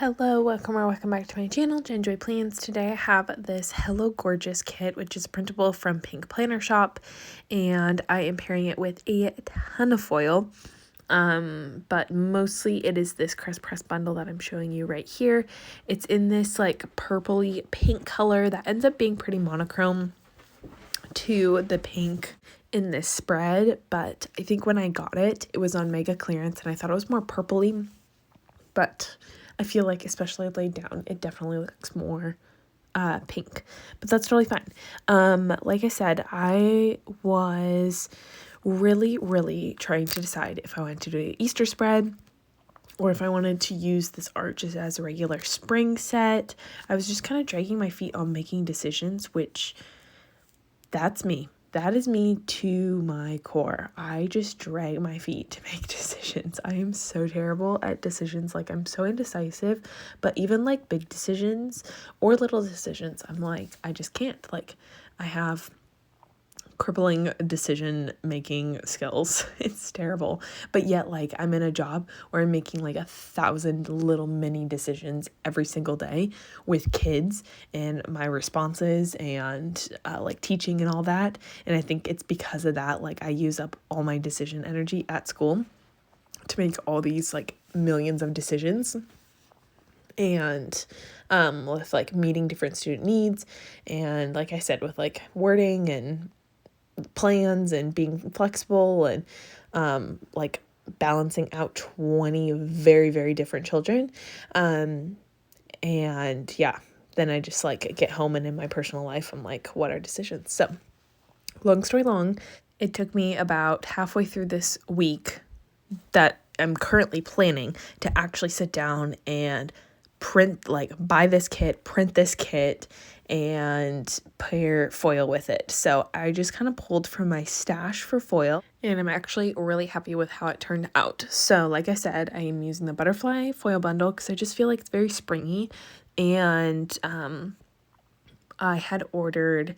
Hello, welcome back to my channel, Jen Joy Plans. Today I have this Hello Gorgeous kit, which is printable from Pink Planner Shop, and I am pairing it with a ton of foil. But mostly it is this Crest Press bundle that I'm showing you right here. It's in this like purpley pink color that ends up being pretty monochrome to the pink in this spread, but I think when I got it, it was on mega clearance and I thought it was more purpley, but I feel like especially laid down, it definitely looks more pink, but that's totally fine. Like I said, I was really trying to decide if I wanted to do an Easter spread or if I wanted to use this art just as a regular spring set. I was just kind of dragging my feet on making decisions, which that's me. That is me to my core. I just drag my feet to make decisions. I am so terrible at decisions. Like, I'm so indecisive, but even like big decisions or little decisions, I'm like, I just can't. Like, I have crippling decision making skills. It's terrible. But yet, like, I'm in a job where I'm making like 1,000 little mini decisions every single day with kids and my responses and like teaching and all that. And I think it's because of that, like, I use up all my decision energy at school to make all these like millions of decisions. And with like meeting different student needs, and like I said, with like wording and plans and being flexible and like balancing out 20 very different children, and yeah, then I just like get home and in my personal life I'm like, what are decisions? So long story long, it took me about halfway through this week that I'm currently planning to actually sit down and buy this kit, print this kit, and pair foil with it. So I just kind of pulled from my stash for foil, and I'm actually really happy with how it turned out. So like I said, I am using the butterfly foil bundle because I just feel like it's very springy, and I had ordered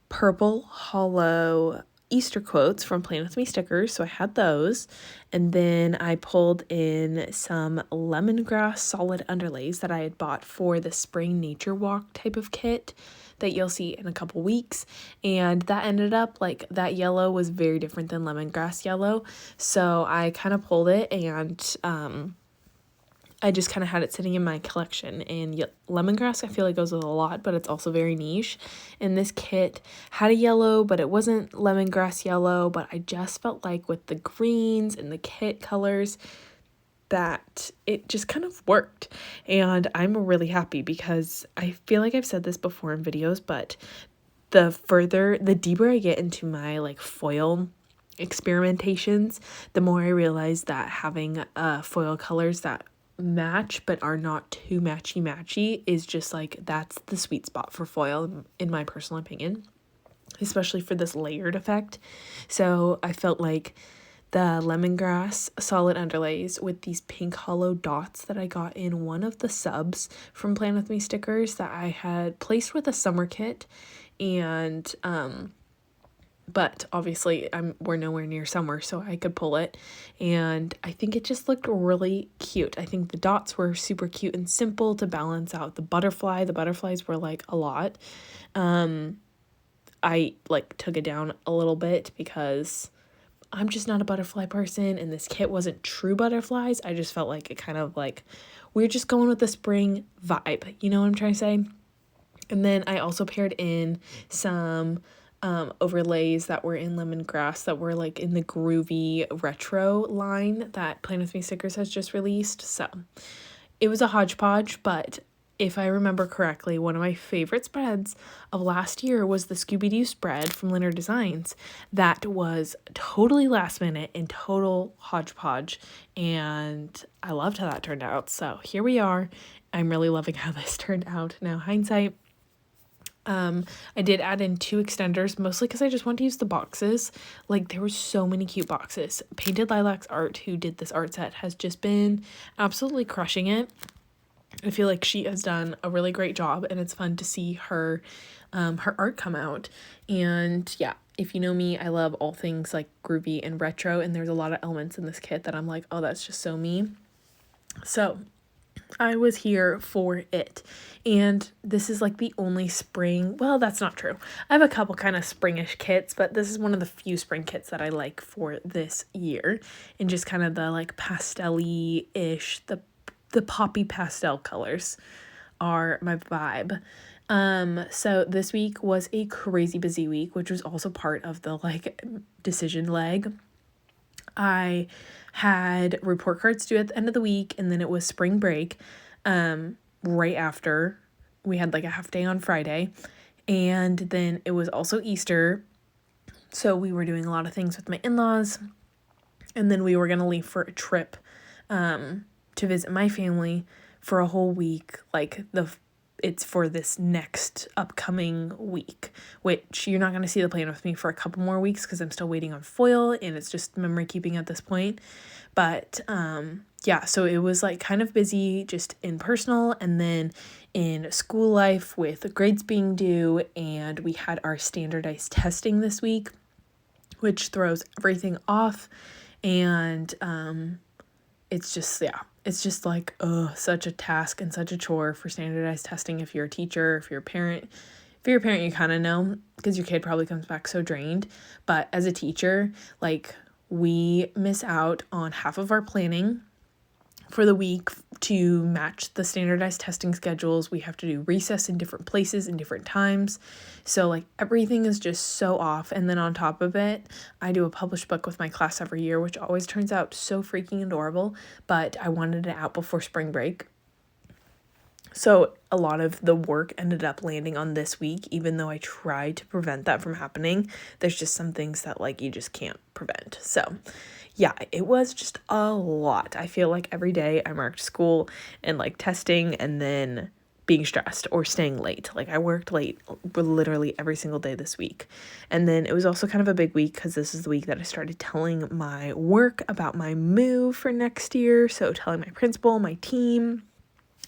purple hollow Easter quotes from Plan With Me stickers, so I had those, and then I pulled in some lemongrass solid underlays that I had bought for the spring nature walk type of kit that you'll see in a couple weeks, and that ended up like that yellow was very different than lemongrass yellow, so I kind of pulled it, and I just kind of had it sitting in my collection, and lemongrass I feel like goes with a lot, but it's also very niche. And this kit had a yellow, but it wasn't lemongrass yellow, but I just felt like with the greens and the kit colors that it just kind of worked. And I'm really happy because I feel like I've said this before in videos, but the deeper I get into my like foil experimentations, the more I realize that having foil colors that match but are not too matchy is just like, that's the sweet spot for foil in my personal opinion, especially for this layered effect. So I felt like the lemongrass solid underlays with these pink hollow dots that I got in one of the subs from Plan With Me stickers that I had placed with a summer kit, and but obviously we're nowhere near summer, so I could pull it, and I think it just looked really cute. I think the dots were super cute and simple to balance out the butterfly. The butterflies were like a lot. I like took it down a little bit because I'm just not a butterfly person, and this kit wasn't true butterflies. I just felt like it kind of like, we're just going with the spring vibe, you know what I'm trying to say? And then I also paired in some overlays that were in lemongrass that were like in the Groovy retro line that Plan With Me stickers has just released. So it was a hodgepodge, but if I remember correctly, one of my favorite spreads of last year was the Scooby-Doo spread from Leonard Designs that was totally last minute and total hodgepodge, and I loved how that turned out. So here we are. I'm really loving how this turned out. Now, hindsight, I did add in 2 extenders, mostly because I just wanted to use the boxes. Like, there were so many cute boxes. Painted Lilacs Art, who did this art set, has just been absolutely crushing it. I feel like she has done a really great job, and it's fun to see her art come out. And yeah, if you know me, I love all things like groovy and retro, and there's a lot of elements in this kit that I'm like, oh, that's just so me. So I was here for it. And this is like the only spring, well, that's not true. I have a couple kind of springish kits, but this is one of the few spring kits that I like for this year. And just kind of the like pastel-y-ish, the poppy pastel colors are my vibe. So this week was a crazy busy week, which was also part of the like decision leg. I had report cards due at the end of the week, and then it was spring break right after. We had like a half day on Friday, and then it was also Easter, so we were doing a lot of things with my in-laws, and then we were going to leave for a trip to visit my family for a whole week, like it's for this next upcoming week, which you're not going to see the plan with me for a couple more weeks because I'm still waiting on foil and it's just memory keeping at this point. But yeah, so it was like kind of busy just in personal and then in school life with grades being due, and we had our standardized testing this week, which throws everything off. And it's just like, such a task and such a chore for standardized testing. If you're a teacher, if you're a parent, you kind of know because your kid probably comes back so drained. But as a teacher, like, we miss out on half of our planning for the week to match the standardized testing schedules. We have to do recess in different places and different times. So like everything is just so off. And then on top of it, I do a published book with my class every year, which always turns out so freaking adorable. But I wanted it out before spring break. So a lot of the work ended up landing on this week, even though I tried to prevent that from happening. There's just some things that like you just can't prevent. So yeah, it was just a lot. I feel like every day I marked school and like testing and then being stressed or staying late. Like I worked late literally every single day this week. And then it was also kind of a big week because this is the week that I started telling my work about my move for next year. So telling my principal, my team,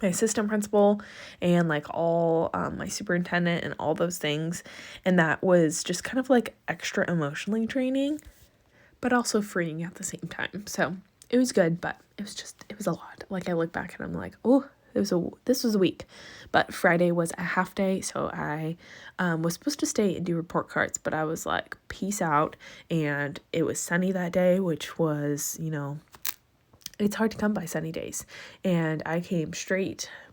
my assistant principal, and like all my superintendent and all those things. And that was just kind of like extra emotionally draining, but also freeing at the same time. So it was good, but it was a lot. Like I look back and I'm like, oh, this was a week. But Friday was a half day, so I was supposed to stay and do report cards, but I was like, peace out. And it was sunny that day, which was, it's hard to come by sunny days. And I came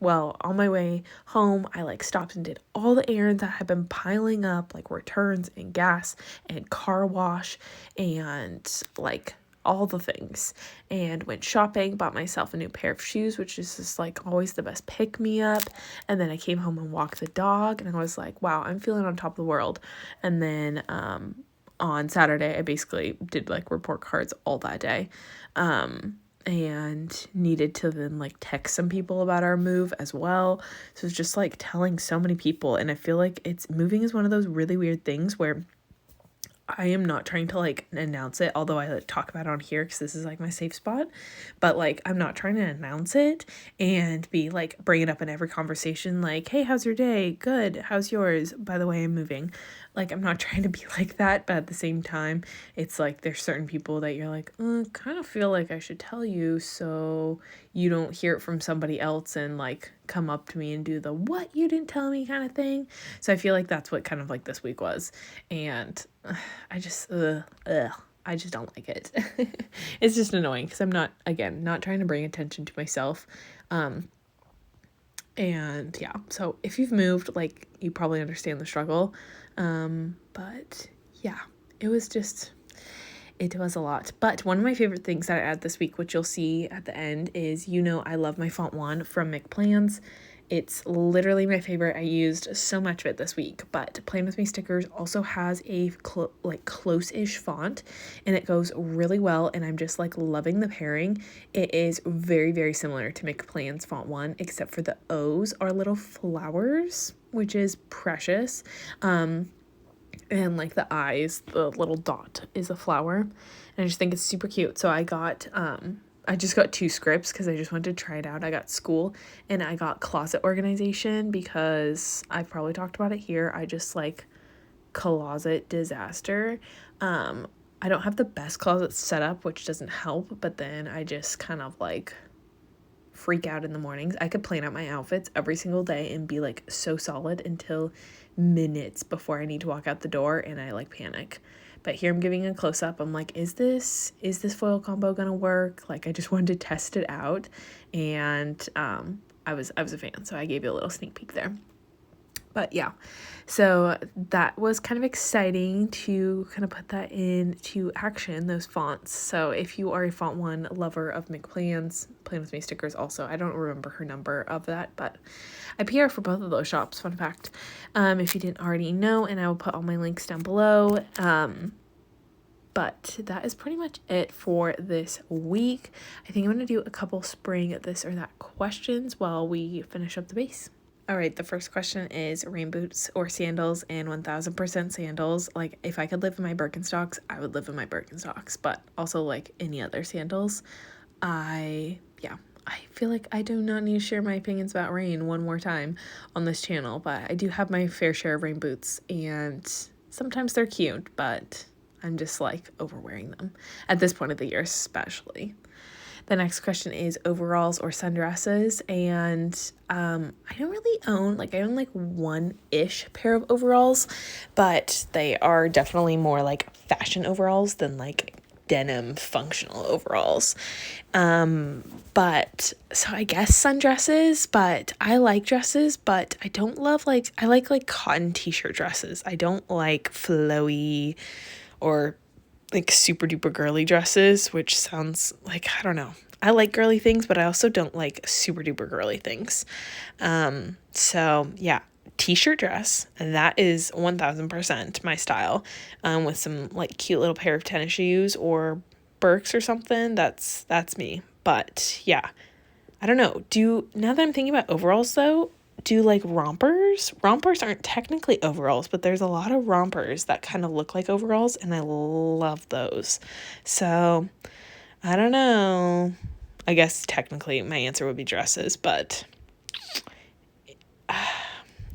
on my way home, I like stopped and did all the errands that had been piling up, like returns and gas and car wash and like all the things, and went shopping, bought myself a new pair of shoes, which is just like always the best pick me up. And then I came home and walked the dog, and I was like, wow, I'm feeling on top of the world. And then on Saturday I basically did like report cards all that day. And needed to then like text some people about our move as well. So it's just like telling so many people. And I feel like moving is one of those really weird things where I am not trying to like announce it, although I like talk about it on here because this is like my safe spot, but like I'm not trying to announce it and be like bring it up in every conversation like, hey, how's your day? Good. How's yours? By the way, I'm moving. Like I'm not trying to be like that, but at the same time it's like there's certain people that you're like, kind of feel like I should tell you so you don't hear it from somebody else and like come up to me and do the what you didn't tell me kind of thing. So I feel like that's what kind of like this week was. And I just don't like it. It's just annoying because I'm not trying to bring attention to myself. And yeah, so if you've moved, like you probably understand the struggle. But yeah, it was a lot. But one of my favorite things that I added this week, which you'll see at the end, is, I love my font wand from McPlans. It's literally my favorite. I used so much of it this week. But Plan With Me Stickers also has a close-ish font, and it goes really well, and I'm just like loving the pairing. It is very, very similar to McPlans font one, except for the O's are little flowers, which is precious. And like the eyes, the little dot is a flower, and I just think it's super cute. So I just got 2 scripts because I just wanted to try it out. I got school and I got closet organization because I've probably talked about it here. I just like closet disaster. I don't have the best closet set up, which doesn't help, but then I just kind of like freak out in the mornings. I could plan out my outfits every single day and be like so solid until minutes before I need to walk out the door, and I like panic. But here I'm giving a close up. I'm like, is this foil combo gonna work? Like, I just wanted to test it out, and I was a fan, so I gave you a little sneak peek there. But yeah, so that was kind of exciting to kind of put that into action, those fonts. So if you are a Font One lover of McPlan's, Plan With Me stickers also, I don't remember her number of that, but I PR for both of those shops, fun fact, if you didn't already know, and I will put all my links down below. But that is pretty much it for this week. I think I'm going to do a couple spring this or that questions while we finish up the base. All right, the first question is rain boots or sandals, and 1000% sandals. Like, if I could live in my Birkenstocks, I would live in my Birkenstocks, but also like any other sandals. I feel like I do not need to share my opinions about rain one more time on this channel, but I do have my fair share of rain boots, and sometimes they're cute, but I'm just like overwearing them at this point of the year, especially. The next question is overalls or sundresses, and I don't really own, I own like one-ish pair of overalls, but they are definitely more like fashion overalls than like denim functional overalls. But so I guess sundresses, but I like dresses, but I don't love I like cotton t-shirt dresses. I don't like flowy or like super duper girly dresses, which sounds like, I don't know. I like girly things, but I also don't like super duper girly things. So yeah, t-shirt dress, that is 1000% my style. With some like cute little pair of tennis shoes or Birks or something. That's me. But yeah, I don't know. Now that I'm thinking about overalls though, do like rompers? Rompers aren't technically overalls, but there's a lot of rompers that kind of look like overalls, and I love those. So, I don't know. I guess technically my answer would be dresses, but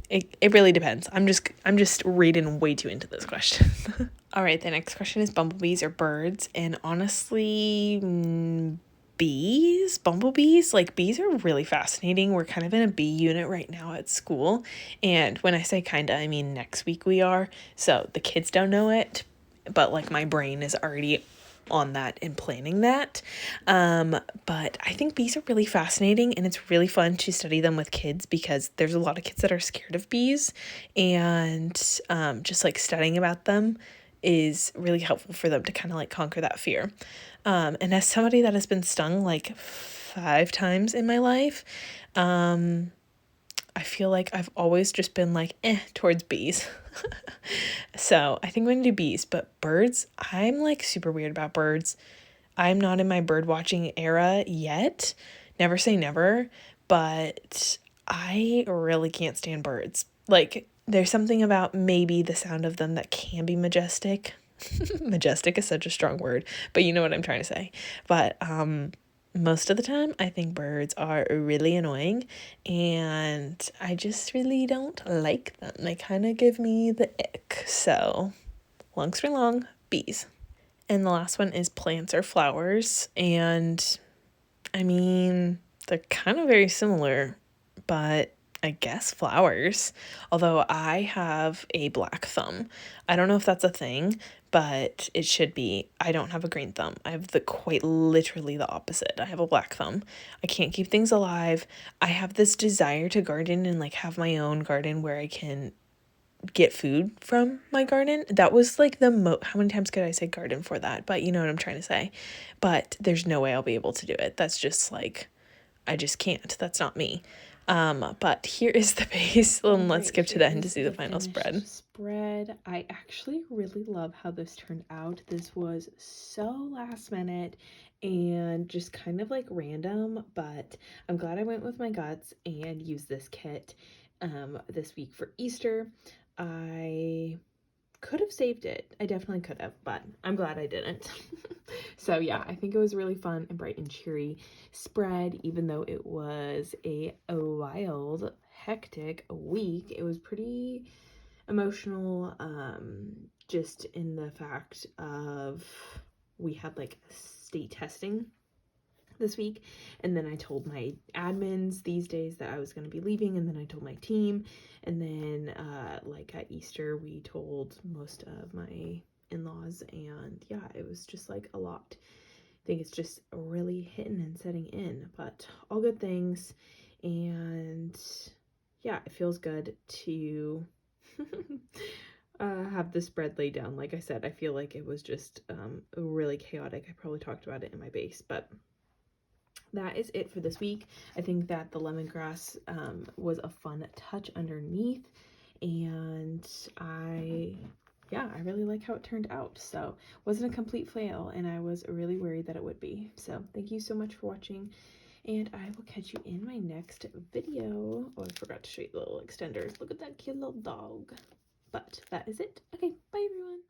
it really depends. I'm just reading way too into this question. All right, the next question is bumblebees or birds, and honestly, bees, bumblebees, like bees are really fascinating. We're kind of in a bee unit right now at school. And when I say kinda, I mean next week we are. So the kids don't know it, but like my brain is already on that and planning that. But I think bees are really fascinating, and it's really fun to study them with kids because there's a lot of kids that are scared of bees, and just like studying about them is really helpful for them to kind of like conquer that fear. And as somebody that has been stung like 5 times in my life, I feel like I've always just been like, towards bees. So I think I'm going to do bees, but birds, I'm like super weird about birds. I'm not in my bird watching era yet. Never say never, but I really can't stand birds. Like, there's something about maybe the sound of them that can be majestic. Majestic is such a strong word, but you know what I'm trying to say. But most of the time, I think birds are really annoying, and I just really don't like them. They kind of give me the ick. So, long story long, bees. And the last one is plants or flowers, and I mean, they're kind of very similar, but I guess flowers. Although I have a black thumb. I don't know if that's a thing, but it should be. I don't have a green thumb. I have quite literally the opposite. I have a black thumb. I can't keep things alive. I have this desire to garden and like have my own garden where I can get food from my garden. That was like how many times could I say garden for that? But you know what I'm trying to say. But there's no way I'll be able to do it. That's just like, I just can't. That's not me. But here is the base, and let's skip to the end to see the final spread. I actually really love how this turned out. This was so last minute and just kind of like random, but I'm glad I went with my guts and used this kit this week for Easter. I could have saved it. I definitely could have, but I'm glad I didn't. So yeah, I think it was really fun and bright and cheery spread, even though it was a wild, hectic week. It was pretty emotional, just in the fact of we had like state testing this week. And then I told my admins these days that I was going to be leaving, and then I told my team, and then like at Easter we told most of my in-laws, and yeah, it was just like a lot. I think it's just really hitting and setting in, but all good things. And yeah, it feels good to have the spread laid down. Like I said, I feel like it was just really chaotic. I probably talked about it in my base, but that is it for this week. I think that the lemongrass was a fun touch underneath, and I really like how it turned out. So it wasn't a complete fail, and I was really worried that it would be. So thank you so much for watching, and I will catch you in my next video. Oh, I forgot to show you the little extenders. Look at that cute little dog. But that is it. Okay, bye everyone.